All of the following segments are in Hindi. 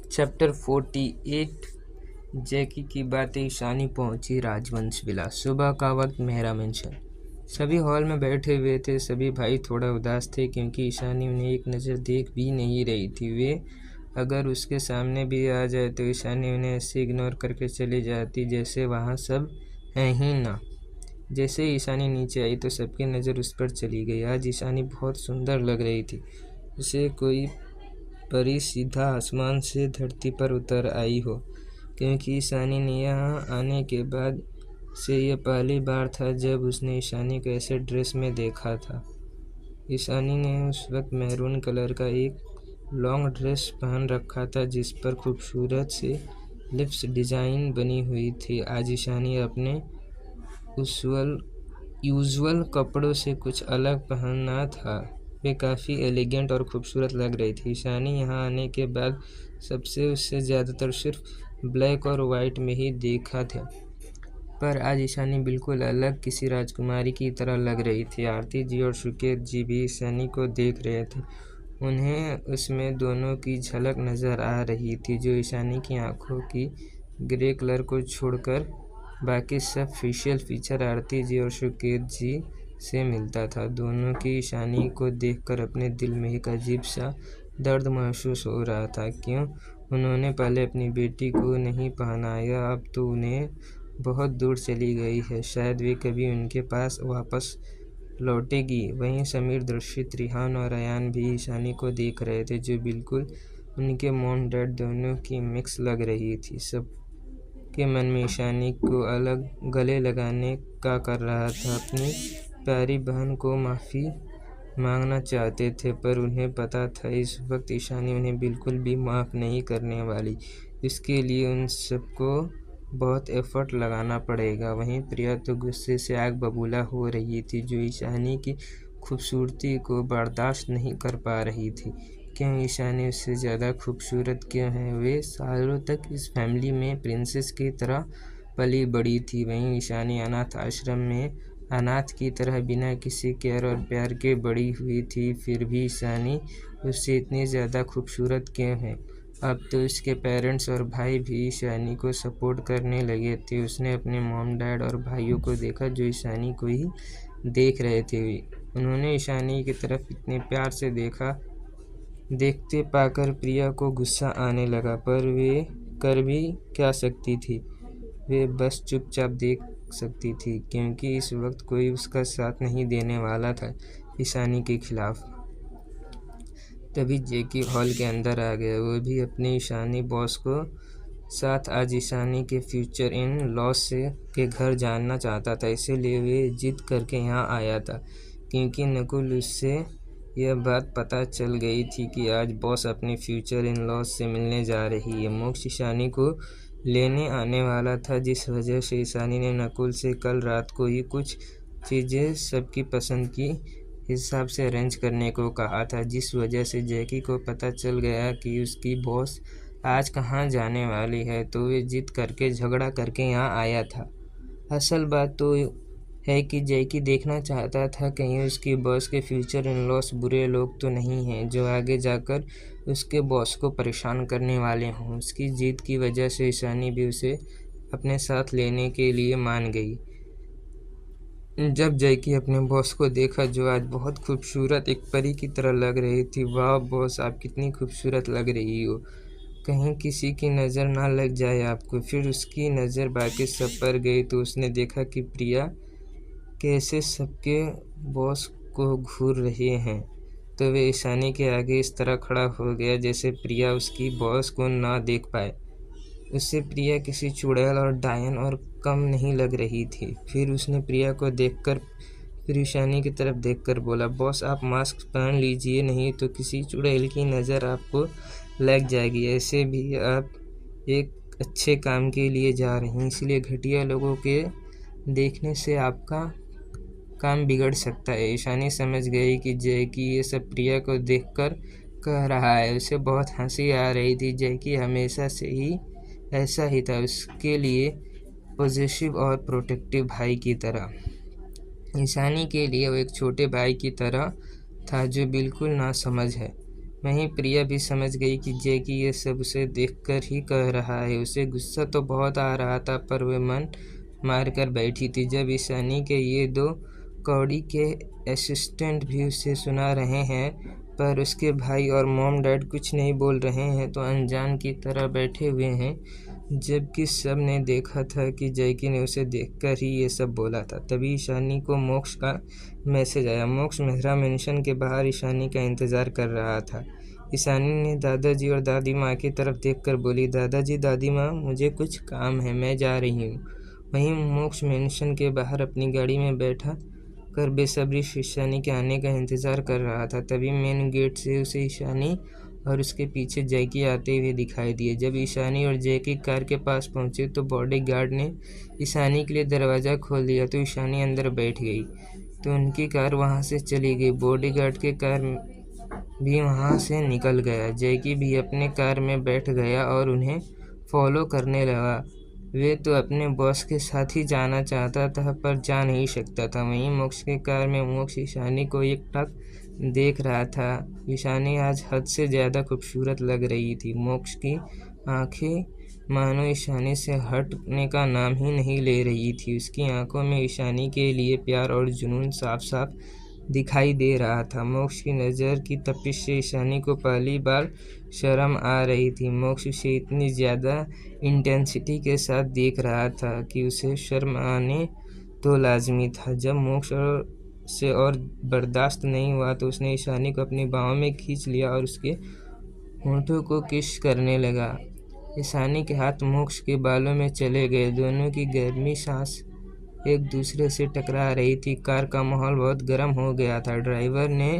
चैप्टर 48 जैकी की बातें। ईशानी पहुंची राजवंश विला। सुबह का वक्त। मेहरा मेंशन। सभी हॉल में बैठे हुए थे। सभी भाई थोड़ा उदास थे क्योंकि ईशानी उन्हें एक नज़र देख भी नहीं रही थी। वे अगर उसके सामने भी आ जाए तो ईशानी उन्हें ऐसे इग्नोर करके चली जाती जैसे वहाँ सब हैं ही ना। जैसे ही ईशानी नीचे आई तो सबकी नज़र उस पर चली गई। आज ईशानी बहुत सुंदर लग रही थी। उसे कोई परी सीधा आसमान से धरती पर उतर आई हो, क्योंकि ईशानी ने यहाँ आने के बाद से यह पहली बार था जब उसने ईशानी को ऐसे ड्रेस में देखा था। ईशानी ने उस वक्त मैरून कलर का एक लॉन्ग ड्रेस पहन रखा था जिस पर खूबसूरत से लिप्स डिज़ाइन बनी हुई थी। आज ईशानी अपने यूजुअल कपड़ों से कुछ अलग पहनना था। वे काफ़ी एलिगेंट और खूबसूरत लग रही थी। ईशानी यहाँ आने के बाद सबसे उसे ज़्यादातर सिर्फ ब्लैक और वाइट में ही देखा था, पर आज ईशानी बिल्कुल अलग किसी राजकुमारी की तरह लग रही थी। आरती जी और सुकेत जी भी ईशानी को देख रहे थे। उन्हें उसमें दोनों की झलक नज़र आ रही थी, जो ईशानी की आंखों की ग्रे कलर को छोड़कर बाकी सब फेशियल फीचर आरती जी और सुकेत जी से मिलता था। दोनों की ईशानी को देखकर अपने दिल में एक अजीब सा दर्द महसूस हो रहा था। क्यों उन्होंने पहले अपनी बेटी को नहीं पहनाया, अब तो उन्हें बहुत दूर चली गई है। शायद वे कभी उनके पास वापस लौटेगी। वहीं समीर, दर्शित, रिहान और अयान भी ईशानी को देख रहे थे, जो बिल्कुल उनके मॉम डैड दोनों की मिक्स लग रही थी। सब के मन में ईशानी को अलग गले लगाने का कर रहा था। अपनी प्यारी बहन को माफ़ी मांगना चाहते थे, पर उन्हें पता था इस वक्त ईशानी उन्हें बिल्कुल भी माफ़ नहीं करने वाली। इसके लिए उन सबको बहुत एफर्ट लगाना पड़ेगा। वहीं प्रिया तो गुस्से से आग बबूला हो रही थी, जो ईशानी की खूबसूरती को बर्दाश्त नहीं कर पा रही थी। क्यों ईशानी उससे ज़्यादा खूबसूरत क्यों है? वे सालों तक इस फैमिली में प्रिंसेस की तरह पली बड़ी थी। वहीं ईशानी अनाथ आश्रम में अनाथ की तरह बिना किसी केयर और प्यार के बड़ी हुई थी। फिर भी ईशानी उससे इतनी ज़्यादा खूबसूरत क्यों है? अब तो उसके पेरेंट्स और भाई भी ईशानी को सपोर्ट करने लगे थे। उसने अपने मॉम, डैड और भाइयों को देखा जो ईशानी को ही देख रहे थे। उन्होंने ईशानी की तरफ इतने प्यार से देखते पाकर प्रिया को गुस्सा आने लगा, पर वे कर भी क्या सकती थी? वे बस चुपचाप देख सकती थी, क्योंकि इस वक्त कोई उसका साथ नहीं देने वाला था ईशानी के खिलाफ। तभी जैकी हॉल के अंदर आ गया। वो भी अपनी ईशानी बॉस को साथ आज ईशानी के फ्यूचर इन लॉस के घर जानना चाहता था। इसीलिए वे जिद करके यहाँ आया था, क्योंकि नकुल उससे यह बात पता चल गई थी कि आज बॉस अपने फ्यूचर इन लॉस से मिलने जा रही है। मोक्ष ईशानी को लेने आने वाला था, जिस वजह से ईशानी ने नकुल से कल रात को ही कुछ चीज़ें सबकी पसंद की हिसाब से अरेंज करने को कहा था, जिस वजह से जैकी को पता चल गया कि उसकी बॉस आज कहाँ जाने वाली है, तो वे जिद करके झगड़ा करके यहाँ आया था। असल बात तो है कि जैकी देखना चाहता था कहीं उसकी बॉस के फ्यूचर इन लॉस बुरे लोग तो नहीं हैं जो आगे जाकर उसके बॉस को परेशान करने वाले हों। उसकी जिद की वजह से ईशानी भी उसे अपने साथ लेने के लिए मान गई। जब जैकी अपने बॉस को देखा, जो आज बहुत खूबसूरत एक परी की तरह लग रही थी। वाह बॉस, आप कितनी खूबसूरत लग रही हो, कहीं किसी की नज़र ना लग जाए आपको। फिर उसकी नज़र बाकी सब पर गई तो उसने देखा कि प्रिया कैसे सबके बॉस को घूर रहे हैं। तो वे ईशानी के आगे इस तरह खड़ा हो गया जैसे प्रिया उसकी बॉस को ना देख पाए। उससे प्रिया किसी चुड़ैल और डायन और कम नहीं लग रही थी। फिर उसने प्रिया को देखकर फिर ईशानी की तरफ देखकर बोला, बॉस आप मास्क पहन लीजिए, नहीं तो किसी चुड़ैल की नज़र आपको लग जाएगी। ऐसे भी आप एक अच्छे काम के लिए जा रही हैं, इसलिए घटिया लोगों के देखने से आपका काम बिगड़ सकता है। ईशानी समझ गई कि जैकी ये सब प्रिया को देखकर कह रहा है। उसे बहुत हंसी आ रही थी। जैकी हमेशा से ही ऐसा ही था, उसके लिए पॉजिटिव और प्रोटेक्टिव भाई की तरह। ईशानी के लिए वो एक छोटे भाई की तरह था जो बिल्कुल ना समझ है। वहीं प्रिया भी समझ गई कि जैकी ये सब उसे देखकर ही कह रहा है। उसे गुस्सा तो बहुत आ रहा था, पर वह मन मार कर बैठी थी। जब ईशानी के ये दो कौड़ी के असिस्टेंट भी उसे सुना रहे हैं, पर उसके भाई और मॉम डैड कुछ नहीं बोल रहे हैं, तो अनजान की तरह बैठे हुए हैं, जबकि सब ने देखा था कि जैकी ने उसे देखकर ही ये सब बोला था। तभी ईशानी को मोक्ष का मैसेज आया। मोक्ष मेहरा मेंशन के बाहर ईशानी का इंतज़ार कर रहा था। ईशानी ने दादाजी और दादी माँ की तरफ देखकर बोली, दादाजी दादी माँ, मुझे कुछ काम है, मैं जा रही हूँ। वहीं मोक्ष मेंशन के बाहर अपनी गाड़ी में बैठा कर बेसब्री से ईशानी के आने का इंतज़ार कर रहा था। तभी मेन गेट से उसे ईशानी और उसके पीछे जैकी आते हुए दिखाई दिए। जब ईशानी और जैकी कार के पास पहुंचे तो बॉडीगार्ड ने ईशानी के लिए दरवाज़ा खोल दिया, तो ईशानी अंदर बैठ गई, तो उनकी कार वहां से चली गई। बॉडीगार्ड के कार भी वहां से निकल गया। जैकी भी अपने कार में बैठ गया और उन्हें फॉलो करने लगा। वे तो अपने बॉस के साथ ही जाना चाहता था, पर जा नहीं सकता था। वहीं मोक्ष के कार में मोक्ष ईशानी को एकटक देख रहा था। ईशानी आज हद से ज़्यादा खूबसूरत लग रही थी। मोक्ष की आंखें मानो ईशानी से हटने का नाम ही नहीं ले रही थी। उसकी आंखों में ईशानी के लिए प्यार और जुनून साफ साफ दिखाई दे रहा था। मोक्ष की नज़र की तपिश से ईशानी को पहली बार शर्म आ रही थी। मोक्ष उसे इतनी ज़्यादा इंटेंसिटी के साथ देख रहा था कि उसे शर्म आने तो लाजमी था। जब मोक्ष से और बर्दाश्त नहीं हुआ तो उसने ईशानी को अपनी बाहों में खींच लिया और उसके होठों को किस करने लगा। ईशानी के हाथ मोक्ष के बालों में चले गए। दोनों की गर्मी सांस एक दूसरे से टकरा रही थी। कार का माहौल बहुत गर्म हो गया था। ड्राइवर ने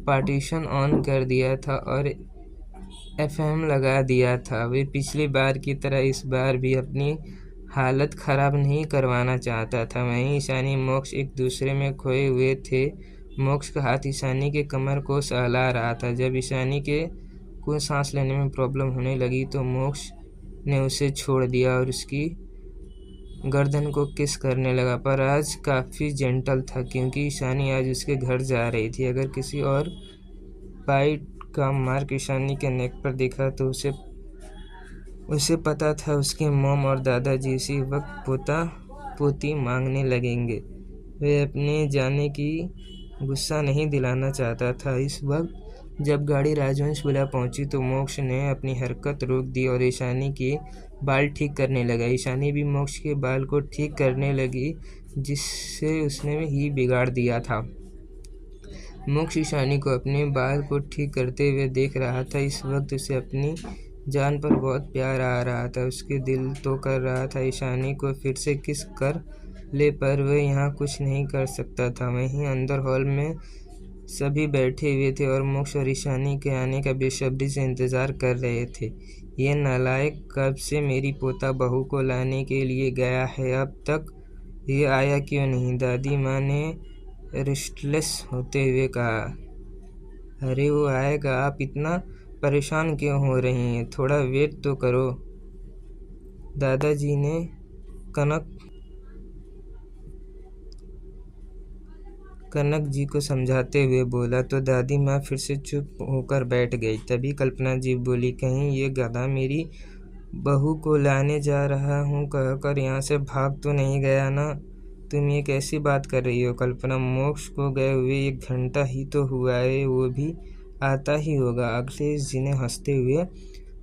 पार्टीशन ऑन कर दिया था और एफएम लगा दिया था। वे पिछली बार की तरह इस बार भी अपनी हालत ख़राब नहीं करवाना चाहता था। वहीं ईशानी मोक्ष एक दूसरे में खोए हुए थे। मोक्ष का हाथ ईशानी के कमर को सहला रहा था। जब ईशानी के को सांस लेने में प्रॉब्लम होने लगी तो मोक्ष ने उसे छोड़ दिया और उसकी गर्दन को किस करने लगा, पर आज काफ़ी जेंटल था, क्योंकि ईशानी आज उसके घर जा रही थी। अगर किसी और बाइट का मार्क ईशानी के नेक पर दिखा तो उसे पता था उसके मॉम और दादाजी इसी वक्त पोता पोती मांगने लगेंगे। वे अपने जाने की गुस्सा नहीं दिलाना चाहता था। इस वक्त जब गाड़ी राजवंशपुरा पहुंची तो मोक्ष ने अपनी हरकत रोक दी और ईशानी के बाल ठीक करने लगा। ईशानी भी मोक्ष के बाल को ठीक करने लगी, जिससे उसने ही बिगाड़ दिया था। मोक्ष ईशानी को अपने बाल को ठीक करते हुए देख रहा था। इस वक्त उसे अपनी जान पर बहुत प्यार आ रहा था। उसके दिल तो कर रहा था ईशानी को फिर से किस कर ले, पर वह यहाँ कुछ नहीं कर सकता था। वहीं अंदर हॉल में सभी बैठे हुए थे और मोक्ष और ईशानी के आने का बेसब्री से इंतज़ार कर रहे थे। ये नालायक कब से मेरी पोता बहू को लाने के लिए गया है, अब तक ये आया क्यों नहीं? दादी माँ ने रेस्टलेस होते हुए कहा। अरे वो आएगा, आप इतना परेशान क्यों हो रही हैं? थोड़ा वेट तो करो, दादाजी ने कनक जी को समझाते हुए बोला, तो दादी माँ फिर से चुप होकर बैठ गई। तभी कल्पना जी बोली, कहीं ये गधा मेरी बहू को लाने जा रहा हूँ कहकर यहाँ से भाग तो नहीं गया ना? तुम ये कैसी बात कर रही हो कल्पना? मोक्ष को गए हुए 1 घंटा ही तो हुआ है, वो भी आता ही होगा। अखिलेश जी ने हंसते हुए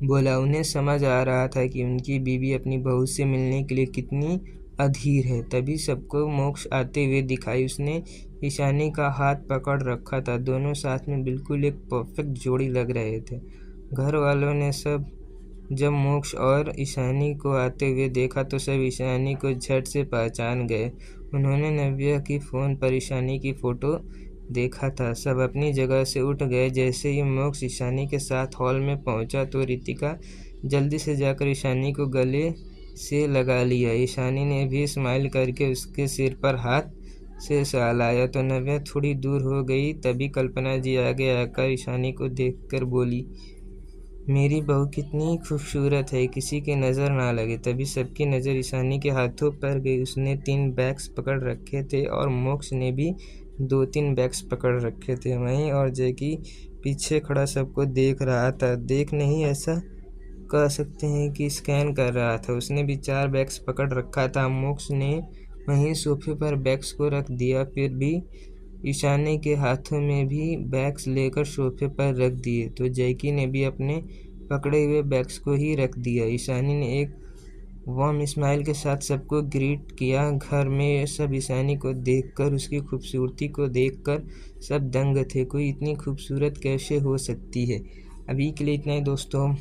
बोला। उन्हें समझ आ रहा था कि उनकी बीवी अपनी बहू से मिलने के लिए कितनी अधीर है। तभी सबको मोक्ष आते हुए दिखाई। उसने ईशानी का हाथ पकड़ रखा था। दोनों साथ में बिल्कुल एक परफेक्ट जोड़ी लग रहे थे। घर वालों ने जब मोक्ष और ईशानी को आते हुए देखा तो सब ईशानी को झट से पहचान गए। उन्होंने नव्या की फ़ोन पर ईशानी की फ़ोटो देखा था। सब अपनी जगह से उठ गए। जैसे ही मोक्ष ईशानी के साथ हॉल में पहुंचा तो रितिका जल्दी से जाकर ईशानी को गले से लगा लिया। ईशानी ने भी स्माइल करके उसके सिर पर हाथ से सहलाया तो नव्या थोड़ी दूर हो गई। तभी कल्पना जी आगे आकर ईशानी को देखकर बोली, मेरी बहू कितनी खूबसूरत है, किसी की नज़र ना लगे। तभी सबकी नज़र ईशानी के हाथों पर गई। उसने 3 बैग्स पकड़ रखे थे और मोक्ष ने भी 2-3 बैग्स पकड़ रखे थे। वहीं और जैकी पीछे खड़ा सबको देख रहा था। देख नहीं, ऐसा कह सकते हैं कि स्कैन कर रहा था। उसने भी 4 बैग्स पकड़ रखा था। मोक्ष ने वहीं सोफे पर बैग्स को रख दिया। फिर भी ईशानी के हाथों में भी बैग्स लेकर सोफे पर रख दिए तो जैकी ने भी अपने पकड़े हुए बैग्स को ही रख दिया। ईशानी ने एक वार्म स्माइल के साथ सबको ग्रीट किया। घर में सब ईशानी को देखकर, उसकी खूबसूरती को देखकर सब दंग थे। कोई इतनी खूबसूरत कैसे हो सकती है। अभी के लिए इतना ही दोस्तों।